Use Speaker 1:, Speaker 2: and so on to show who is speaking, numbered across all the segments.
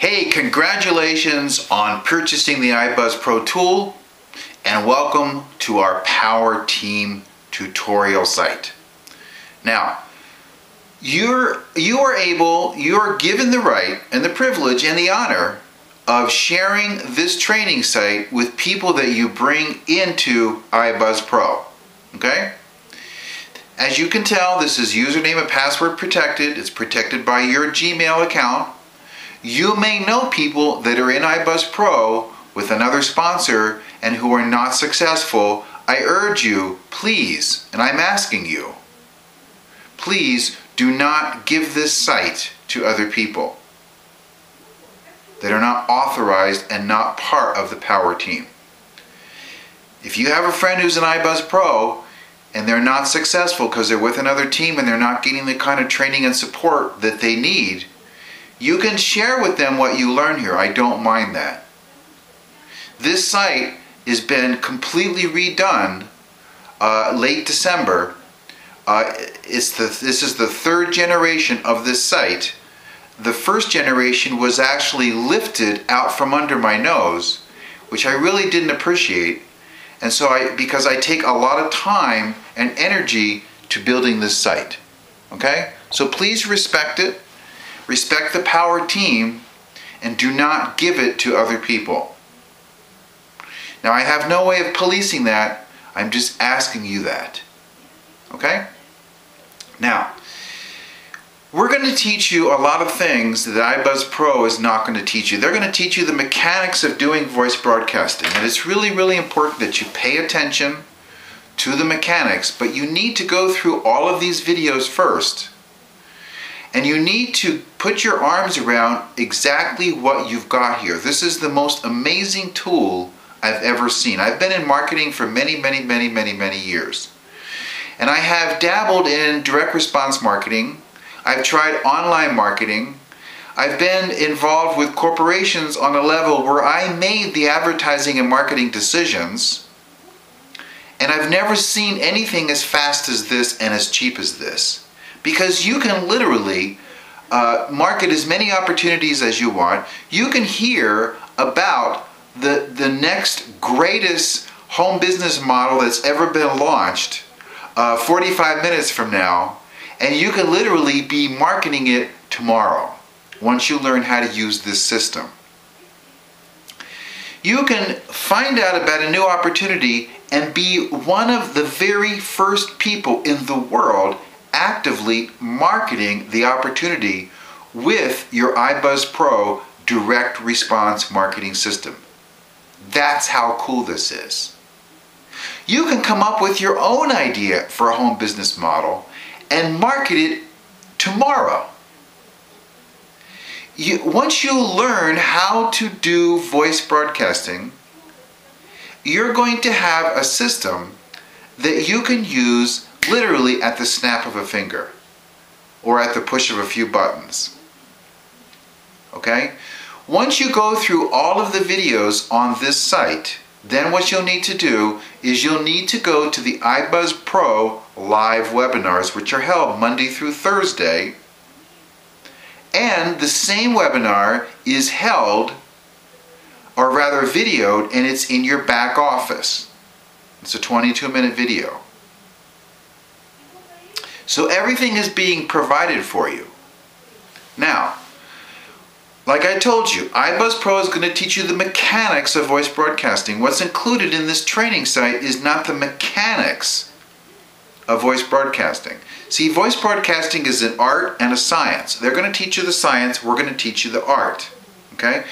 Speaker 1: Hey, congratulations on purchasing the iBuzz Pro tool and welcome to our Power Team tutorial site. Now, you are given the right and the privilege and the honor of sharing this training site with people that you bring into iBuzz Pro. Okay? As you can tell, this is username and password protected. It's protected by your Gmail account. You may know people that are in iBuzz Pro with another sponsor and who are not successful. I urge you, please, and I'm asking you, please do not give this site to other people that are not authorized and not part of the Power Team. If you have a friend who's in iBuzz Pro and they're not successful because they're with another team and they're not getting the kind of training and support that they need, you can share with them what you learn here. I don't mind that. This site has been completely redone late December. This is the third generation of this site. The first generation was actually lifted out from under my nose, which I really didn't appreciate. And so because I take a lot of time and energy to building this site. Okay? So please respect it. Respect the Power Team and do not give it to other people. Now, I have no way of policing that. I'm just asking you that. Okay? Now, we're going to teach you a lot of things that iBuzz Pro is not going to teach you. They're going to teach you the mechanics of doing voice broadcasting. And it's really, really important that you pay attention to the mechanics, but you need to go through all of these videos first. And you need to put your arms around exactly what you've got here. This is the most amazing tool I've ever seen. I've been in marketing for many years. And I have dabbled in direct response marketing. I've tried online marketing. I've been involved with corporations on a level where I made the advertising and marketing decisions. And I've never seen anything as fast as this and as cheap as this. Because you can literally market as many opportunities as you want. You can hear about the next greatest home business model that's ever been launched 45 minutes from now. And you can literally be marketing it tomorrow once you learn how to use this system. You can find out about a new opportunity and be one of the very first people in the world actively marketing the opportunity with your iBuzz Pro direct response marketing system. That's how cool this is. You can come up with your own idea for a home business model and market it tomorrow. Once you learn how to do voice broadcasting, you're going to have a system that you can use literally at the snap of a finger or at the push of a few buttons. Okay? Once you go through all of the videos on this site, then what you'll need to do is you'll need to go to the iBuzz Pro live webinars, which are held Monday through Thursday. And the same webinar is held, or rather videoed, and it's in your back office. It's a 22-minute video. So everything is being provided for you. Now, like I told you, iBuzz Pro is going to teach you the mechanics of voice broadcasting. What's included in this training site is not the mechanics of voice broadcasting. See, voice broadcasting is an art and a science. They're going to teach you the science, we're going to teach you the art. Okay?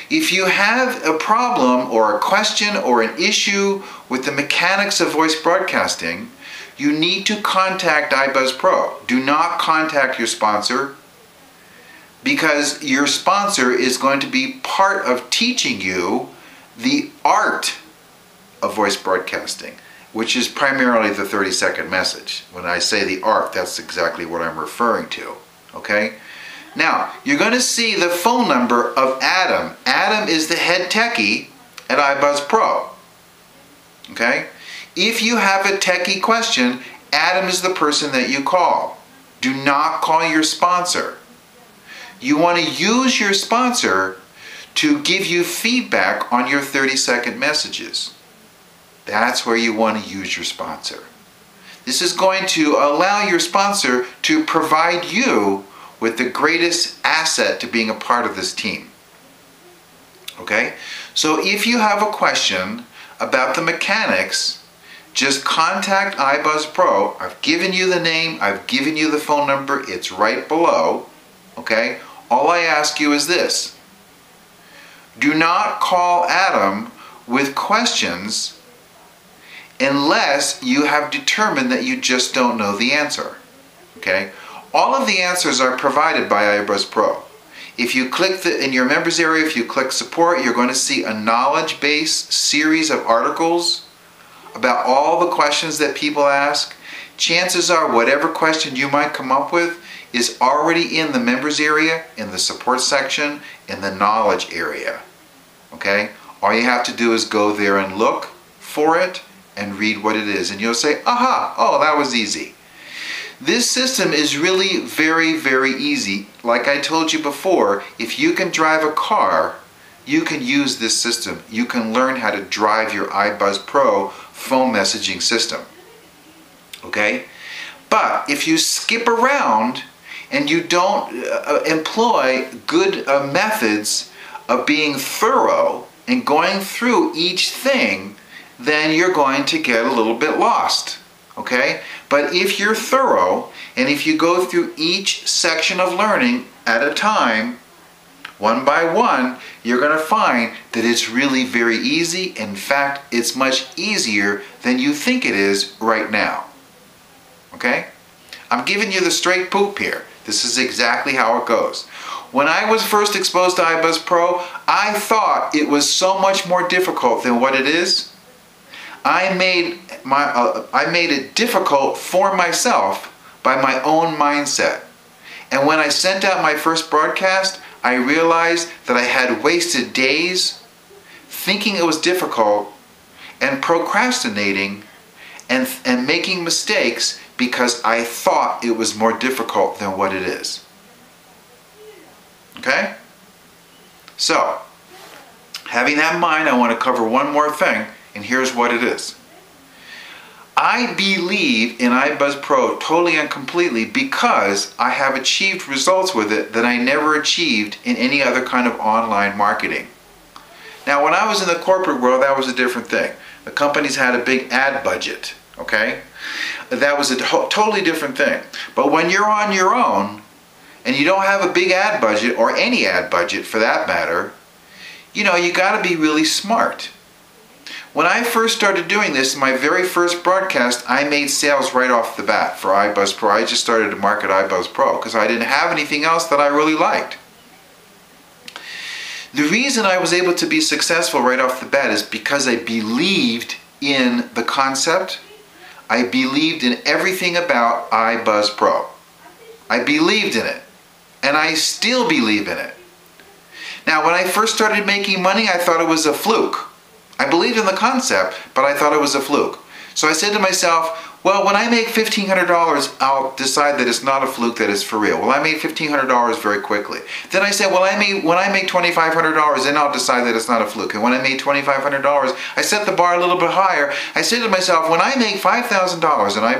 Speaker 1: If you have a problem or a question or an issue with the mechanics of voice broadcasting, you need to contact iBuzz Pro. Do not contact your sponsor, because your sponsor is going to be part of teaching you the art of voice broadcasting, which is primarily the 30-second message. When I say the art, that's exactly what I'm referring to. Okay? Now, you're going to see the phone number of Adam. Adam is the head techie at iBuzz Pro. Okay? If you have a techie question, Adam is the person that you call. Do not call your sponsor. You want to use your sponsor to give you feedback on your 30-second messages. That's where you want to use your sponsor. This is going to allow your sponsor to provide you with the greatest asset to being a part of this team. Okay? So if you have a question about the mechanics, just contact iBuzz Pro. I've given you the name, I've given you the phone number, it's right below. Okay? All I ask you is this. Do not call Adam with questions unless you have determined that you just don't know the answer. Okay? All of the answers are provided by iBuzz Pro. If you click in your members area, if you click support, you're going to see a knowledge-based series of articles about all the questions that people ask. Chances are whatever question you might come up with is already in the members area, in the support section, in the knowledge area. Okay? All you have to do is go there and look for it and read what it is. And you'll say, aha, oh, that was easy. This system is really very, very easy. Like I told you before, if you can drive a car, you can use this system. You can learn how to drive your iBuzz Pro phone messaging system. Okay? But if you skip around and you don't employ good methods of being thorough and going through each thing, then you're going to get a little bit lost. Okay? But if you're thorough, and if you go through each section of learning at a time, one by one, you're going to find that it's really very easy. In fact, it's much easier than you think it is right now. Okay? I'm giving you the straight poop here. This is exactly how it goes. When I was first exposed to iBuzz Pro, I thought it was so much more difficult than what it is. I made it difficult for myself by my own mindset. And when I sent out my first broadcast, I realized that I had wasted days thinking it was difficult and procrastinating and making mistakes because I thought it was more difficult than what it is. Okay? So, having that in mind, I want to cover one more thing. And here's what it is. I believe in iBuzz Pro totally and completely because I have achieved results with it that I never achieved in any other kind of online marketing. Now, when I was in the corporate world, that was a different thing. The companies had a big ad budget, okay? That was a totally different thing. But when you're on your own and you don't have a big ad budget, or any ad budget for that matter, you know, you got to be really smart. When I first started doing this, in my very first broadcast, I made sales right off the bat for iBuzz Pro. I just started to market iBuzz Pro because I didn't have anything else that I really liked. The reason I was able to be successful right off the bat is because I believed in the concept. I believed in everything about iBuzz Pro. I believed in it, and I still believe in it. Now, when I first started making money, I thought it was a fluke. I believed in the concept, but I thought it was a fluke. So I said to myself, well, when I make $1,500, I'll decide that it's not a fluke, that it's for real. Well, I made $1,500 very quickly. Then I said, well, when I make $2,500, then I'll decide that it's not a fluke. And when I made $2,500, I set the bar a little bit higher. I said to myself, when I make $5,000 in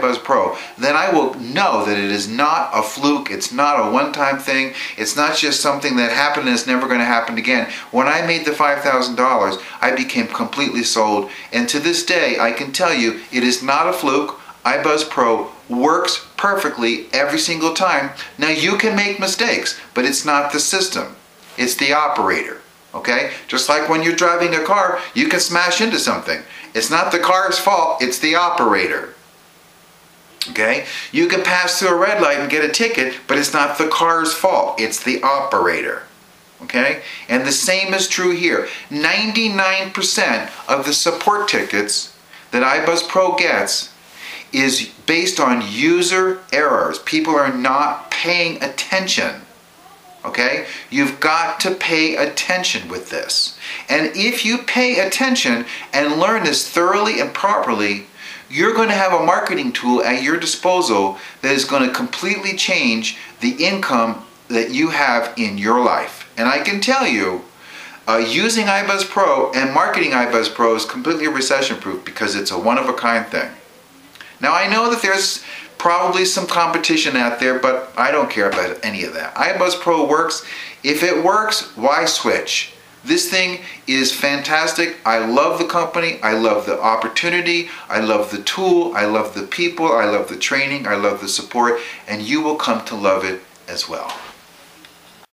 Speaker 1: iBuzz Pro, then I will know that it is not a fluke. It's not a one-time thing. It's not just something that happened and it's never going to happen again. When I made the $5,000, I became completely sold. And to this day, I can tell you, it is not a fluke. iBuzz Pro works perfectly every single time. Now, you can make mistakes, but it's not the system. It's the operator, okay? Just like when you're driving a car, you can smash into something. It's not the car's fault, it's the operator, okay? You can pass through a red light and get a ticket, but it's not the car's fault, it's the operator, okay? And the same is true here. 99% of the support tickets that iBuzz Pro gets is based on user errors. People are not paying attention. Okay? You've got to pay attention with this. And if you pay attention and learn this thoroughly and properly, you're going to have a marketing tool at your disposal that is going to completely change the income that you have in your life. And I can tell you using iBuzz Pro and marketing iBuzz Pro is completely recession proof because it's a one-of-a-kind thing. Now I know that there's probably some competition out there, but I don't care about any of that. iBuzz Pro works. If it works, why switch? This thing is fantastic. I love the company. I love the opportunity. I love the tool. I love the people. I love the training. I love the support. And you will come to love it as well.